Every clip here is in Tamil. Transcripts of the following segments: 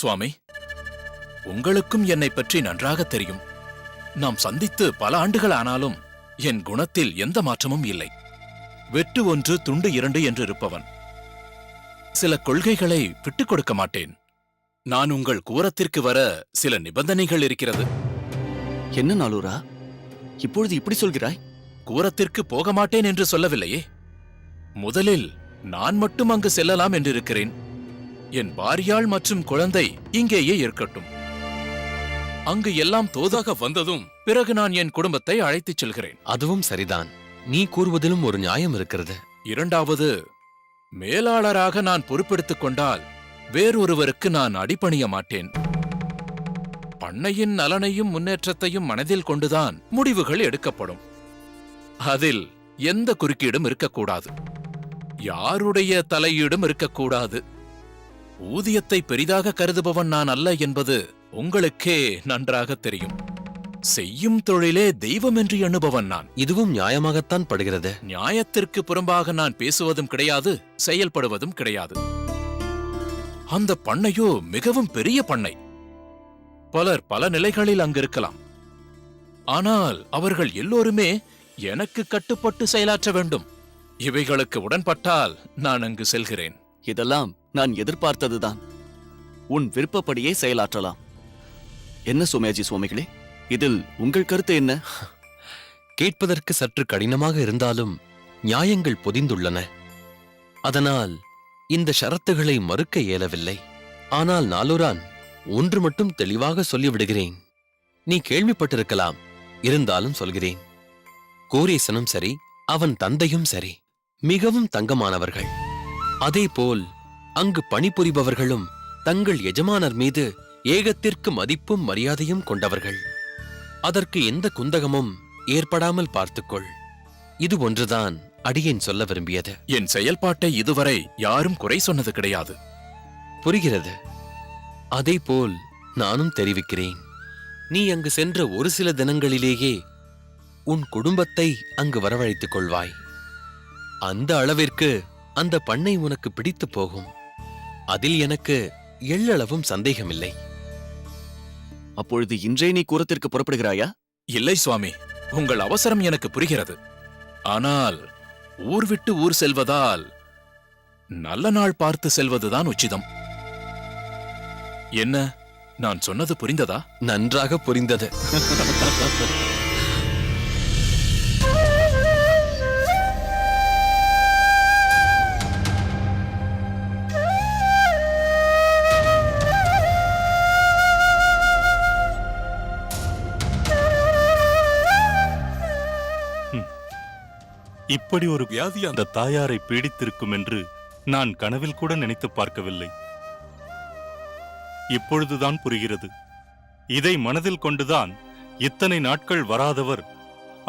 சுவாமி, உங்களுக்கும் என்னை பற்றி நன்றாக தெரியும். நாம் சந்தித்து பல ஆண்டுகள் ஆனாலும் என் குணத்தில் எந்த மாற்றமும் இல்லை. வெட்டு ஒன்று துண்டு இரண்டு என்று இருப்பவன். சில கொள்கைகளை விட்டுக் கொடுக்க மாட்டேன். நான் உங்கள் கூரத்திற்கு வர சில நிபந்தனைகள் இருக்கிறது. என்ன நாளூரா, இப்பொழுது இப்படி சொல்கிறாய்? கூரத்திற்கு போக மாட்டேன் என்று சொல்லவில்லையே. முதலில் நான் மட்டும் அங்கு செல்லலாம் என்றிருக்கிறேன். என் பாரியாள் மற்றும் குழந்தை இங்கேயே இருக்கட்டும். அங்கு எல்லாம் தோதாக வந்ததும் பிறகு நான் என் குடும்பத்தை அழைத்துச் செல்கிறேன். அதுவும் சரிதான். நீ கூறுவதிலும் ஒரு நியாயம் இருக்கிறது. இரண்டாவது, மேலாளராக நான் பொறுப்பெடுத்துக் கொண்டால் வேறொருவருக்கு நான் அடிபணிய மாட்டேன். பண்ணையின் நலனையும் முன்னேற்றத்தையும் மனதில் கொண்டுதான் முடிவுகள் எடுக்கப்படும். அதில் எந்த குறுக்கீடும் இருக்கக்கூடாது. யாருடைய தலையீடும் இருக்கக்கூடாது. ஊதியத்தை பெரிதாக கருதுபவன் நான் அல்ல என்பது உங்களுக்கே நன்றாக தெரியும். செய்யும் தொழிலே தெய்வம் என்று எண்ணுபவன் நான். இதுவும் நியாயமாகத்தான் படுகிறது. நியாயத்திற்கு புறம்பாக நான் பேசுவதும் கிடையாது, செயல்படுவதும் கிடையாது. அந்த பண்ணையோ மிகவும் பெரிய பண்ணை. பலர் பல நிலைகளில் அங்கிருக்கலாம். ஆனால் அவர்கள் எல்லோருமே எனக்கு கட்டுப்பட்டு செயலாற்ற வேண்டும். இவைகளுக்கு உடன்பட்டால் நான் அங்கு செல்கிறேன். இதெல்லாம் நான் எதிர்பார்த்ததுதான். உன் விருப்பப்படியே செயலாற்றலாம். என்ன சோமயாஜி சுவாமிகளே, இதில் உங்கள் கருத்து என்ன? கேட்பதற்கு சற்று கடினமாக இருந்தாலும் நியாயங்கள் பொதிந்துள்ளன. அதனால் இந்த ஷரத்துகளை மறுக்க இயலவில்லை. ஆனால் நாளூரான், ஒன்று மட்டும் தெளிவாக சொல்லிவிடுகிறேன். நீ கேள்விப்பட்டிருக்கலாம், இருந்தாலும் சொல்கிறேன். கோரேசனும் சரி, அவன் தந்தையும் சரி, மிகவும் தங்கமானவர்கள். அதேபோல் அங்கு பணிபுரிபவர்களும் தங்கள் எஜமானர் மீது ஏகத்திற்கு மதிப்பும் மரியாதையும் கொண்டவர்கள். அதற்கு எந்த குந்தகமும் ஏற்படாமல் பார்த்துக்கொள். இது ஒன்றுதான் அடியேன் சொல்ல விரும்பியது. என் செயல்பாட்டை இதுவரை யாரும் குறை சொன்னது கிடையாது. புரிகிறது. அதேபோல் நானும் தெரிவிக்கிறேன். நீ அங்கு சென்ற ஒரு சில தினங்களிலேயே உன் குடும்பத்தை அங்கு வரவழைத்துக் கொள்வாய். அந்த அளவிற்கு அந்த பண்ணை உனக்கு பிடித்து போகும். அதில் எனக்கு எள்ளளவும் சந்தேகமில்லை. அப்பொழுது இன்றே நீ கூரத்திற்கு புறப்படுகிறாயா? இல்லை சுவாமி, உங்கள் அவசரம் எனக்கு புரிகிறது. ஆனால் ஊர் விட்டு ஊர் செல்வதால் நல்ல நாள் பார்த்து செல்வதுதான் உச்சிதம். என்ன, நான் சொன்னது புரிந்ததா? நன்றாக புரிந்தது. இப்படி ஒரு வியாதி அந்த தாயாரை பீடித்திருக்கும் என்று நான் கனவில் கூட நினைத்து பார்க்கவில்லை. இப்பொழுதுதான் புரிகிறது. இதை மனதில் கொண்டுதான் இத்தனை நாட்கள் வராதவர்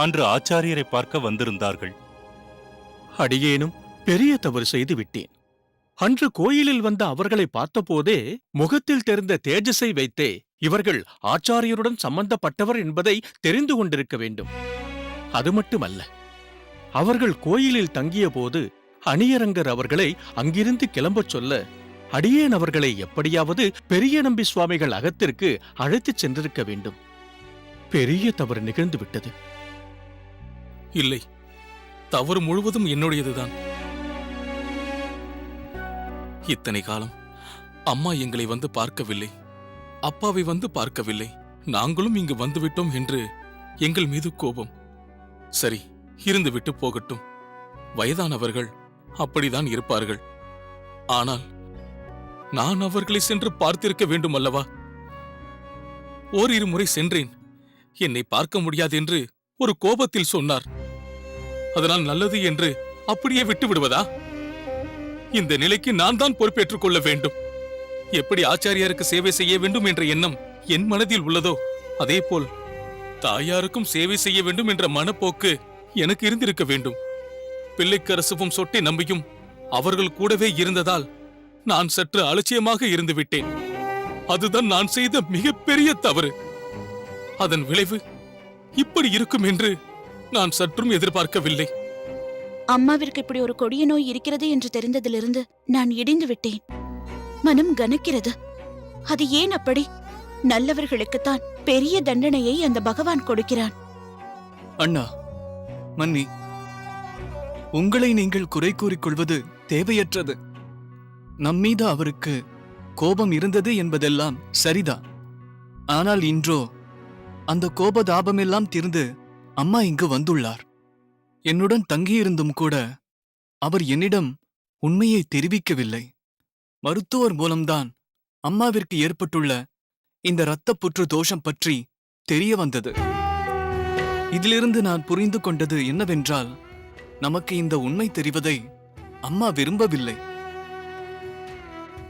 அன்று ஆச்சாரியரை பார்க்க வந்திருந்தார்கள். அடியேனும் பெரிய தவறு செய்து விட்டேன். அன்று கோயிலில் வந்த அவர்களை பார்த்தபோதே முகத்தில் தெரிந்த தேஜஸை வைத்தே இவர்கள் ஆச்சாரியருடன் சம்பந்தப்பட்டவர் என்பதை தெரிந்து கொண்டிருக்க வேண்டும். அது மட்டுமல்ல, அவர்கள் கோயிலில் தங்கிய போது அணியரங்கர் அவர்களை அங்கிருந்து கிளம்பச் சொல்ல அடியேன் அவர்களை எப்படியாவது பெரிய நம்பி சுவாமிகள் அகத்திற்கு அழைத்துச் சென்றிருக்க வேண்டும். பெரிய தவறு நிகழ்ந்து விட்டது. இல்லை, தவறு முழுவதும் என்னுடையதுதான். இத்தனை காலம் அம்மா எங்களை வந்து பார்க்கவில்லை, அப்பாவை வந்து பார்க்கவில்லை. நாங்களும் இங்கு வந்துவிட்டோம் என்று எங்கள் மீது கோபம். சரி, இருந்துவிட்டு போகட்டும். வயதானவர்கள் அப்படிதான் இருப்பார்கள். ஆனால் நான் அவர்களை சென்று பார்த்திருக்க வேண்டும் அல்லவா? ஓரிரு முறை சென்றேன். என்னை பார்க்க முடியாது என்று ஒரு கோபத்தில் சொன்னார். அதனால் நல்லது என்று அப்படியே விட்டு விடுவதா? இந்த நிலைக்கு நான் தான் பொறுப்பேற்றுக் கொள்ள வேண்டும். எப்படி ஆச்சாரியாருக்கு சேவை செய்ய வேண்டும் என்ற எண்ணம் என் மனதில் உள்ளதோ அதேபோல் தாயாருக்கும் சேவை செய்ய வேண்டும் என்ற மனப்போக்கு எனக்கு இருந்திருக்க வேண்டும். பிள்ளைக்கரசுவும் சொட்டை நம்பியும் அவர்கள் கூடவே இருந்ததால் நான் சற்று அலட்சியமாக இருந்து விட்டேன். அதுதான் நான் செய்த மிகப்பெரிய தவறு. அதன் விளைவு இப்படி இருக்கும் என்று நான் சற்றும் எதிர்பார்க்கவில்லை. அம்மாவிற்கு இப்படி ஒரு கொடிய நோய் இருக்கிறது என்று தெரிந்ததிலிருந்து நான் இடிந்து விட்டேன். மனம் கனக்கிறது. அது ஏன் அப்படி? நல்லவர்களுக்குத்தான் பெரிய தண்டனையை அந்த பகவான் கொடுக்கிறான். அண்ணா, மன்னி, உங்களை நீங்கள் குறை கூறிக்கொள்வது தேவையற்றது. நம்மீது அவருக்கு கோபம் இருந்தது என்பதெல்லாம் சரிதான். ஆனால் இன்றோ அந்த கோபதாபமெல்லாம் தீர்ந்து அம்மா இங்கு வந்துள்ளார். என்னுடன் தங்கியிருந்தும் கூட அவர் என்னிடம் உண்மையை தெரிவிக்கவில்லை. மருத்துவர் மூலம்தான் அம்மாவிற்கு ஏற்பட்டுள்ள இந்த இரத்தப்புற்று தோஷம் பற்றி தெரிய வந்தது. இதிலிருந்து நான் புரிந்து கொண்டது என்னவென்றால், நமக்கு இந்த உண்மை தெரிவதை அம்மா விரும்பவில்லை.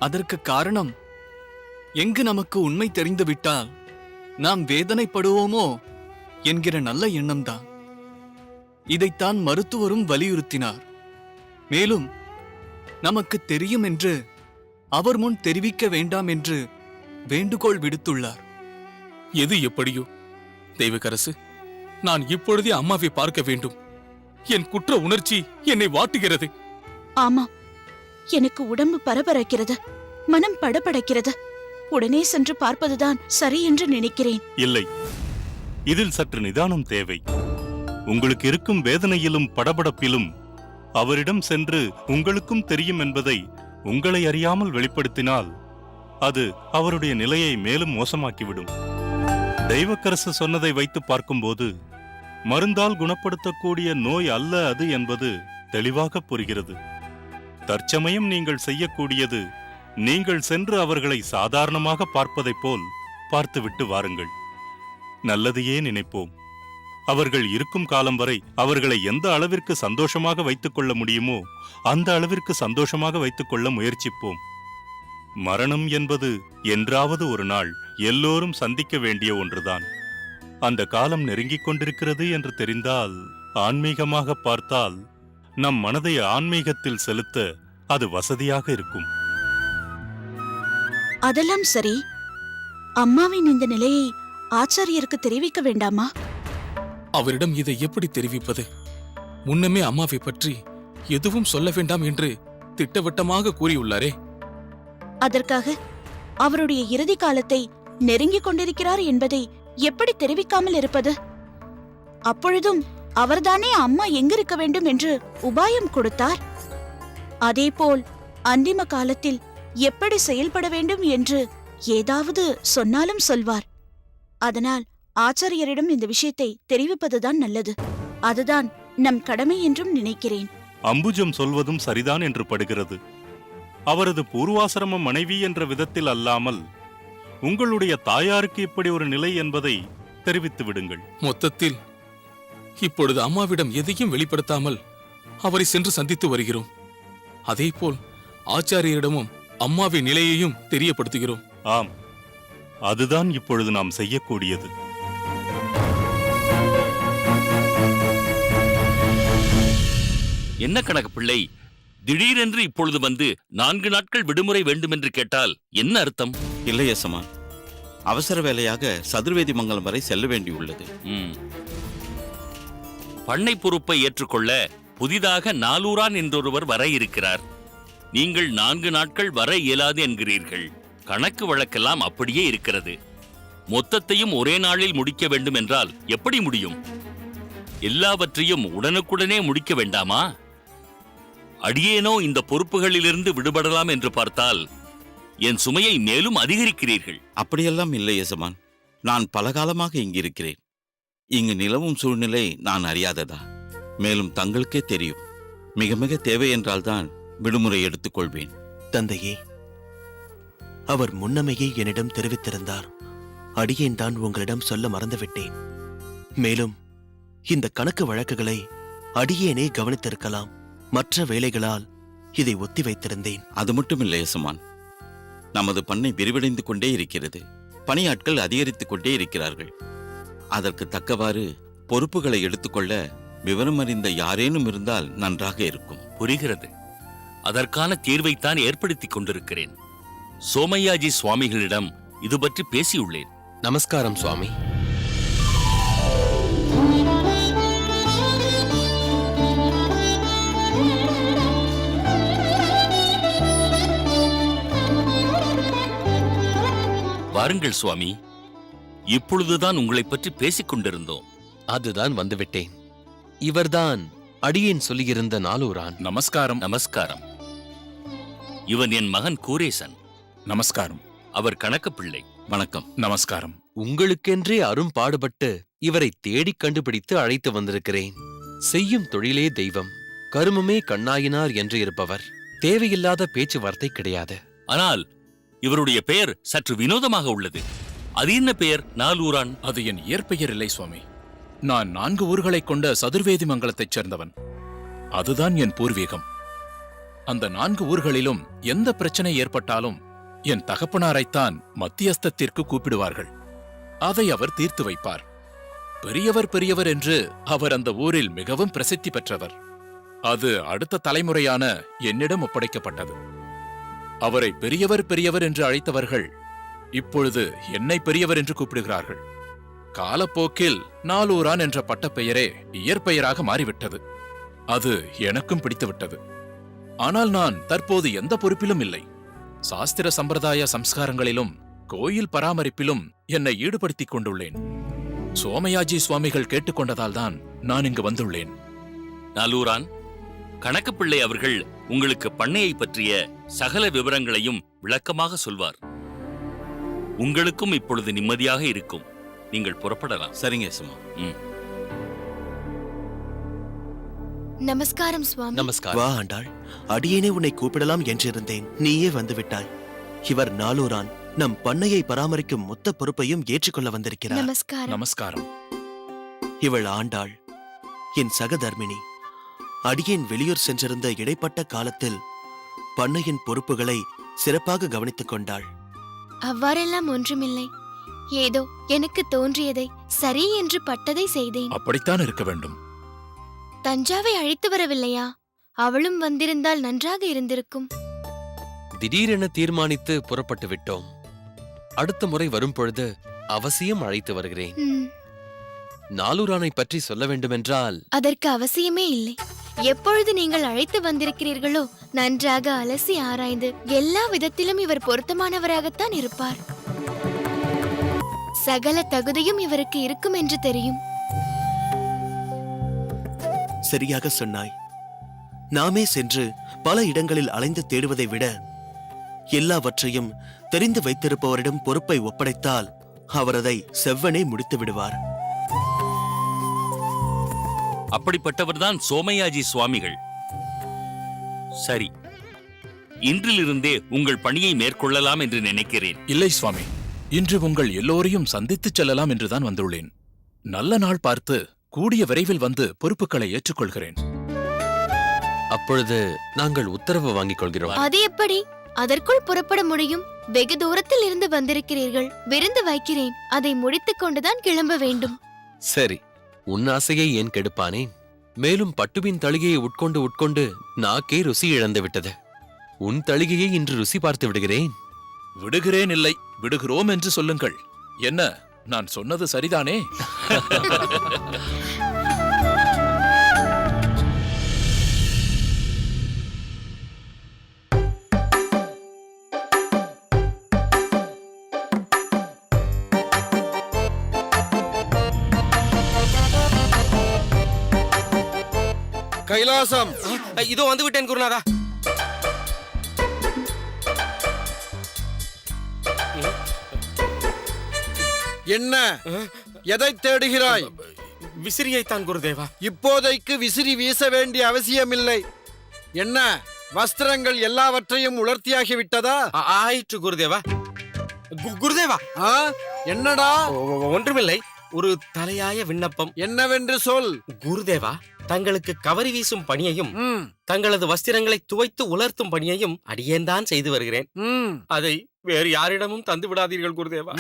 அதற்கு காரணம், எங்கு நமக்கு உண்மை தெரிந்துவிட்டால் நாம் வேதனைப்படுவோமோ என்கிற நல்ல எண்ணம்தான். இதைத்தான் மருத்துவரும் வலியுறுத்தினார். மேலும் நமக்கு தெரியும் என்று அவர் முன் தெரிவிக்க வேண்டாம் என்று வேண்டுகோள் விடுத்துள்ளார். எது எப்படியோ தெய்வக்கரசு, நான் இப்பொழுதே அம்மாவை பார்க்க வேண்டும். என் குற்ற உணர்ச்சி என்னை வாட்டுகிறது. ஆமாம், எனக்கு உடம்பு பரபரக்கிறது, மனம் படபடக்கிறது. உடனே சென்று பார்ப்பதுதான் சரி என்று நினைக்கிறேன். இல்லை, இதில் சற்று நிதானம் தேவை. உங்களுக்கு இருக்கும் வேதனையிலும் படபடப்பிலும் அவரிடம் சென்று உங்களுக்கும் தெரியும் என்பதை உங்களை அறியாமல் வெளிப்படுத்தினால் அது அவருடைய நிலையை மேலும் மோசமாக்கிவிடும். தெய்வக்கரசு சொன்னதை வைத்து பார்க்கும்போது மருந்தால் குணப்படுத்தக்கூடிய நோய் அல்ல அது என்பது தெளிவாக புரிகிறது. தற்சமயம் நீங்கள் செய்யக்கூடியது, நீங்கள் சென்று அவர்களை சாதாரணமாக பார்ப்பதைப் போல் பார்த்துவிட்டு வாருங்கள். நல்லதையே நினைப்போம். அவர்கள் இருக்கும் காலம் வரை அவர்களை எந்த அளவிற்கு சந்தோஷமாக வைத்துக் கொள்ள முடியுமோ அந்த அளவிற்கு சந்தோஷமாக வைத்துக் கொள்ள முயற்சிப்போம். மரணம் என்பது என்றாவது ஒரு நாள் எல்லோரும் சந்திக்க வேண்டிய ஒன்றுதான். அந்த காலம் நெருங்கிக் கொண்டிருக்கிறது என்று தெரிந்தால், ஆன்மீகமாக பார்த்தால் நம் மனதை ஆன்மீகத்தில் செலுத்த அது வசதியாக இருக்கும். அதெல்லாம் சரி, அம்மாவின் இந்த நிலையை ஆச்சாரியருக்கு தெரிவிக்க வேண்டாமா? அவரிடம் இதை எப்படி தெரிவிப்பது? முன்னமே அம்மாவை பற்றி எதுவும் சொல்ல வேண்டாம் என்று திட்டவட்டமாக கூறியுள்ளாரே. அதற்காக அவருடைய இறுதி காலத்தை நெருங்கிக் கொண்டிருக்கிறார் என்பதை எப்படி தெரிவிக்காமல் இருப்பது? அப்பொழுதும் அவர்தானே அம்மா எங்கிருக்க வேண்டும் என்று உபாயம் கொடுத்தார். அதேபோல் அந்திம காலத்தில் எப்படி செயல்பட வேண்டும் என்று ஏதாவது சொன்னாலும் சொல்வார். அதனால் ஆச்சாரியரிடம் இந்த விஷயத்தை தெரிவிப்பதுதான் நல்லது. அதுதான் நம் கடமை என்றும் நினைக்கிறேன். அம்புஜம் சொல்வதும் சரிதான் என்று படுகிறது. அவரது பூர்வாசிரம மனைவி என்ற விதத்தில் அல்லாமல் உங்களுடைய தாயாருக்கு இப்படி ஒரு நிலை என்பதை தெரிவித்து விடுங்கள். மொத்தத்தில் இப்பொழுது அம்மாவிடம் எதையும் வெளிப்படுத்தாமல் அவரை சென்று சந்தித்து வருகிறோம். அதேபோல் ஆச்சாரியரிடமும் அம்மாவின் நிலையையும் தெரியப்படுத்துகிறோம். ஆம், அதுதான் இப்பொழுது நாம் செய்யக்கூடியது. என்ன கணக்கு பிள்ளை, திடீரென்று இப்பொழுது வந்து 4 நாட்கள் விடுமுறை வேண்டுமென்று கேட்டால் என்ன அர்த்தம்? இல்லை யசமான், அவசர வேலையாக சதுர்வேதி மங்கலம் வரை செல்ல வேண்டியுள்ளது. பண்ணை பொறுப்பை ஏற்றுக்கொள்ள புதிதாக நாலூரான் என்றொருவர் வர இருக்கிறார். நீங்கள் 4 நாட்கள் வர இயலாது என்கிறீர்கள். கணக்கு வழக்கெல்லாம் அப்படியே இருக்கிறது. மொத்தத்தையும் ஒரே நாளில் முடிக்க வேண்டும் என்றால் எப்படி முடியும்? எல்லாவற்றையும் உடனுக்குடனே முடிக்க வேண்டாமா? அடியேனோ இந்த பொறுப்புகளிலிருந்து விடுபடலாம் என்று பார்த்தால் என் சுமையை மேலும் அதிகரிக்கிறீர்கள். அப்படியெல்லாம் இல்லை யசமான், நான் பல காலமாக இங்கிருக்கிறேன். இங்கு நிலவும் சூழ்நிலை நான் அறியாததா? மேலும் தங்களுக்கே தெரியும், மிக மிக தேவை என்றால்தான் விடுமுறை எடுத்துக்கொள்வேன். தந்தையே, அவர் முன்னமையே என்னிடம் தெரிவித்திருந்தார். அடியேன் தான் உங்களிடம் சொல்ல மறந்துவிட்டேன். மேலும் இந்த கணக்கு வழக்குகளை அடியேனே கவனித்திருக்கலாம். மற்ற வேலைகளால் இதை ஒத்தி வைத்திருந்தேன். அது மட்டுமில்லை யசமான், நமது பண்ணை விரிவடைந்து கொண்டே இருக்கிறது. பணியாட்கள் அதிகரித்துக் கொண்டே இருக்கிறார்கள். அதற்கு தக்கவாறு பொறுப்புகளை எடுத்துக்கொள்ள விவரம் அறிந்த யாரேனும் இருந்தால் நன்றாக இருக்கும். புரிகிறது. அதற்கான தீர்வைத்தான் ஏற்படுத்திக் கொண்டிருக்கிறேன். சோமையாஜி சுவாமிகளிடம் இது பற்றி பேசியுள்ளேன். நமஸ்காரம் சுவாமி. வாருங்கள் சுவாமி. இப்பொழுதுதான் உங்களைப் பற்றி பேசிக் கொண்டிருந்தோம். அதுதான் வந்துவிட்டேன். இவர்தான் அடியேன் சொல்லியிருந்த நாலூரான். நமஸ்காரம். நமஸ்காரம். இவன் என் மகன் கூரேசன். நமஸ்காரம். அவர் கணக்கு பிள்ளை. வணக்கம். நமஸ்காரம். உங்களுக்கென்றே அரும்பாடுபட்டு இவரை தேடிக் கண்டுபிடித்து அழைத்து வந்திருக்கிறேன். செய்யும் தொழிலே தெய்வம், கருமமே கண்ணாயினார் என்று இருப்பவர். தேவையில்லாத பேச்சுவார்த்தை கிடையாது. ஆனால் இவருடைய பெயர் சற்று வினோதமாக உள்ளது. அது என்ன பெயர்? நாலூரான். அது என் இயற்பெயர் இல்லை சுவாமி. நான் 4 ஊர்களைக் கொண்ட சதுர்வேதி மங்கலத்தைச் சேர்ந்தவன். அதுதான் என் பூர்வீகம். அந்த 4 ஊர்களிலும் எந்த பிரச்சனை ஏற்பட்டாலும் என் தகப்பனாரைத்தான் மத்தியஸ்தத்திற்கு கூப்பிடுவார்கள். அதை அவர் தீர்த்து வைப்பார். பெரியவர் பெரியவர் என்று அவர் அந்த ஊரில் மிகவும் பிரசித்தி பெற்றவர். அது அடுத்த தலைமுறையான என்னிடம் ஒப்படைக்கப்பட்டது. அவரை பெரியவர் பெரியவர் என்று அழைத்தவர்கள் இப்பொழுது என்னை பெரியவர் என்று கூப்பிடுகிறார்கள். காலப்போக்கில் நாலூரான் என்ற பட்டப்பெயரே இயற்பெயராக மாறிவிட்டது. அது எனக்கும் பிடித்துவிட்டது. ஆனால் நான் தற்போது எந்த பொறுப்பிலும் இல்லை. சாஸ்திர சம்பிரதாய சம்ஸ்காரங்களிலும் கோயில் பராமரிப்பிலும் என்னை ஈடுபடுத்திக் கொண்டுள்ளேன். சோமயாஜி சுவாமிகள் கேட்டுக்கொண்டதால்தான் நான் இங்கு வந்துள்ளேன். நாலூரான், கணக்கு பிள்ளை அவர்கள் உங்களுக்கு பண்ணையை பற்றிய சகல விவரங்களையும் விளக்கமாக சொல்வார். உங்களுக்கும் இப்பொழுது நிம்மதியாக இருக்கும். நீங்கள் புறப்படலாம். சரிங்க சும்மா. நமஸ்காரம் சுவாமி. நமஸ்காரம். வா ஆண்டாள், அடியேனே உன்னை கூப்பிடலாம் என்றிருந்தேன். நீயே வந்துவிட்டாய். இவர் நாலூரான் நம் பண்ணையை பராமரிக்கும் மொத்த பொறுப்பையும் ஏற்றுக்கொள்ள வந்திருக்கிறார். நமஸ்காரம். நமஸ்காரம். இவள் ஆண்டாள், என் சகதர்மினி. அடியேன் வெளியூர் சென்றிருந்த இடைப்பட்ட காலத்தில் பண்ணையின் பொறுப்புகளை சிறப்பாக கவனித்துக் கொண்டாள். அவ்வாறெல்லாம் ஒன்றுமில்லை. ஏதோ எனக்கு தோன்றியதை சரி என்று பட்டதை செய்தேன். அப்படித்தான் இருக்க வேண்டும். தஞ்சாவை அழைத்து வரவில்லையா? அவளும் வந்திருந்தால் நன்றாக இருந்திருக்கும். திடீரென தீர்மானித்து புறப்பட்டு விட்டோம். அடுத்த முறை வரும் பொழுது அவசியம் அழைத்து வருகிறேன். நாலூரானை பற்றி சொல்ல வேண்டுமென்றால் அதற்கு அவசியமே இல்லை. எப்பொழுது நீங்கள் அழைத்து வந்திருக்கிறீர்களோ நன்றாக அலசி ஆராய்ந்து எல்லா விதத்திலும் இவர் பொருத்தமானவராகத்தான் இருப்பார். சகல தகுதியும் இவருக்கு இருக்கும் என்று தெரியும். சரியாக சொன்னாய். நாமே சென்று பல இடங்களில் அலைந்து தேடுவதை விட எல்லாவற்றையும் தெரிந்து வைத்திருப்பவரிடம் பொறுப்பை ஒப்படைத்தால் அவர் அதை செவ்வனே முடித்து விடுவார். அப்படிப்பட்டவர்தான் சோமயாஜி சுவாமிகள். சரி, இன்றிலிருந்தே உங்கள் பணியை மேற்கொள்ளலாம் என்று நினைக்கிறேன். இல்லை சுவாமி, இன்று உங்கள் எல்லோரையும் சந்தித்துச் செல்லலாம் என்றுதான் வந்துள்ளேன். நல்ல நாள் பார்த்து கூடிய விரைவில் வந்து பொறுப்புகளை ஏற்றுக்கொள்கிறேன். அப்பொழுது நாங்கள் உத்தரவு வாங்கிக் கொள்கிறோம். அது எப்படி? அதற்குள் புறப்பட முடியும்? வெகு தூரத்தில் இருந்து வந்திருக்கிறீர்கள். விருந்து வைக்கிறேன். அதை முடித்துக் கொண்டுதான் கிளம்ப வேண்டும். சரி, உன் ஆசையை ஏன் கெடுப்பானேன்? மேலும் பட்டுவின் தளிகையை உட்கொண்டு உட்கொண்டு நாக்கே ருசி இழந்து விட்டது. உன் தளிகையை இன்று ருசி பார்த்து விடுகிறேன். விடுகிறேன் இல்லை, விடுகிறோம் என்று சொல்லுங்கள். என்ன, நான் சொன்னது சரிதானே? கைலாசம் இதோ வந்து விட்டேன் குருநாதா. என்ன, எதை தேடுகிறாய்? விசிறியைத்தான் குருதேவா. இப்போதைக்கு விசிறி வீச வேண்டிய அவசியமில்லை. என்ன, வஸ்திரங்கள் எல்லாவற்றையும் உலர்த்தியாகிவிட்டதா? ஆயிற்று குருதேவா. குருதேவா, என்னடா? ஒன்றுமில்லை, ஒரு தலையாய விண்ணப்பம். என்னவென்று சொல். குருதேவா, தங்களுக்கு கவரி வீசும் பணியையும் தங்களது வஸ்திரங்களை துவைத்து உலர்த்தும் பணியையும் அடியேன்தான் செய்து வருகிறேன். அதை வேறு யாரிடமும் தந்து விடாதீர்கள் குருதேவா.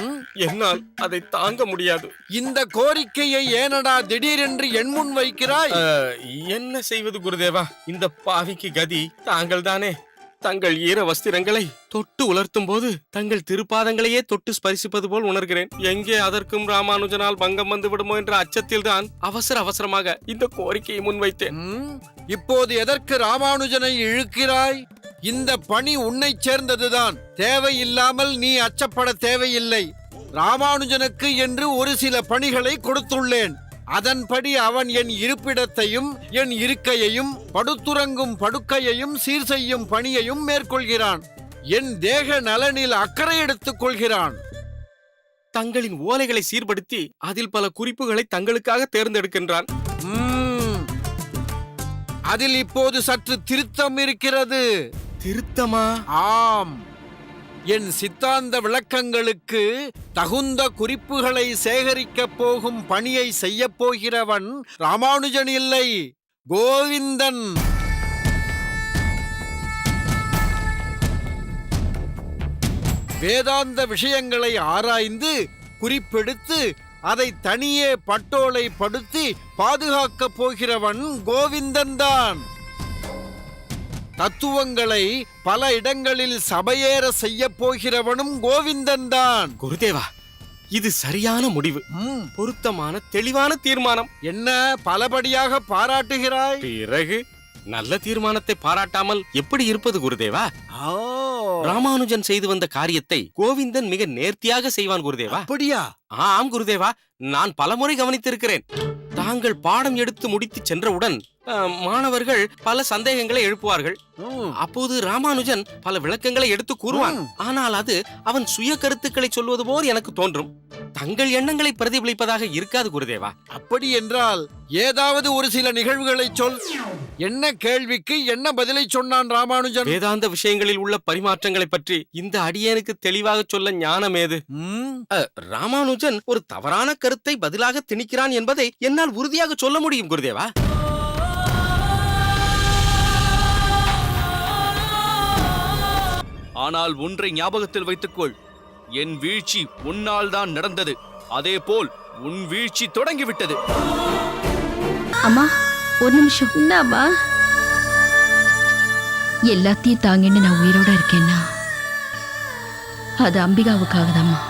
என்னால் அதை தாங்க முடியாது. இந்த கோரிக்கையை ஏனடா திடீரென்று என் முன் வைக்கிறாய்? என்ன செய்வது குருதேவா? இந்த பாவிக்கு கதி தாங்கள் தானே. தங்கள் ஈர வஸ்திரங்களை தொட்டு உலர்த்தும் போது தங்கள் திருப்பாதங்களையே தொட்டு ஸ்பரிசிப்பது போல் உணர்கிறேன். எங்கே அதற்கும் ராமானுஜனால் பங்கம் வந்து விடுமோ என்ற அச்சத்தில் தான் அவசரமாக இந்த கோரிக்கையை முன்வைத்தேன். இப்போது எதற்கு ராமானுஜனை இழுக்கிறாய்? இந்த பணி உன்னைச் சேர்ந்ததுதான். தேவையில்லாமல் நீ அச்சப்பட தேவையில்லை. ராமானுஜனுக்கு என்று ஒரு சில பணிகளை கொடுத்துள்ளேன். அதன்படி அவன் என் இருப்பிடத்தையும் என் இருக்கையையும் படுத்துறங்கும் படுக்கையையும் சீர் செய்யும் பணியையும் மேற்கொள்கிறான். என் தேக நலனில் அக்கறை எடுத்துக் கொள்கிறான். தங்களின் ஓலைகளை சீர்படுத்தி அதில் பல குறிப்புகளை தங்களுக்காக தேர்ந்தெடுக்கின்றான். அதில் இப்போது சற்று திருத்தம் இருக்கிறது. திருத்தமா? ஆம். என் சித்தாந்த விளக்கங்களுக்கு தகுந்த குறிப்புகளை சேகரிக்கப் போகும் பணியை செய்யப் போகிறவன் ராமானுஜன் இல்லை, கோவிந்தன். வேதாந்த விஷயங்களை ஆராய்ந்து குறிப்பெடுத்து அதை தனியே பட்டோலை படுத்தி பாதுகாக்கப் போகிறவன் கோவிந்தன் தான். தத்துவங்களை பல இடங்களில் சபையேற செய்ய போகிறவனும் கோவிந்தன் தான். குருதேவா, இது சரியான முடிவு. பொருத்தமான தெளிவான தீர்மானம். என்ன பலபடியாக பாராட்டுகிறாய்? பிறகு நல்ல தீர்மானத்தை பாராட்டாமல் எப்படி இருப்பது குருதேவா? ராமானுஜன் செய்து வந்த காரியத்தை கோவிந்தன் மிக நேர்த்தியாக செய்வான் குருதேவா. அப்படியா? ஆம் குருதேவா, நான் பலமுறை கவனித்திருக்கிறேன். தாங்கள் பாடம் எடுத்து முடித்து சென்றவுடன் மாணவர்கள் பல சந்தேகங்களை எழுப்புவார்கள். அப்போது ராமானுஜன் பல விளக்கங்களை எடுத்து கூறுவான். ஆனால் அது அவன் சுய கருத்துக்களை சொல்வது போல் எனக்கு தோன்றும். தங்கள் எண்ணங்களை பிரதிபலிப்பதாக இருக்காது குருதேவா. அப்படி என்றால் ஏதாவது ஒரு சில நிகழ்வுகளை சொல். என்ன கேள்விக்கு என்ன பதிலை சொன்னான் ராமானுஜன்? வேதாந்த விஷயங்களில் உள்ள பரிமாற்றங்களை பற்றி இந்த அடியேனுக்கு தெளிவாக சொல்ல ஞானம் ஏது? ராமானுஜன் ஒரு தவறான கருத்தை பதிலாக திணிக்கிறான் என்பதை என்னால் உறுதியாக சொல்ல முடியும் குருதேவா. ஆனால் ஒன்றை ஞாபகத்தில் வைத்துக்கொள், என் வீழ்ச்சி உன்னால் தான் நடந்தது. அதேபோல் உன் வீழ்ச்சி தொடங்கிவிட்டது. அம்மா, ஒரு நிமிஷம். என்னம்மா? எல்லாத்தையும் தாங்கின்னு நான் உயிரோட இருக்கேன்னா அது அம்பிகாவுக்காக தாம்மா.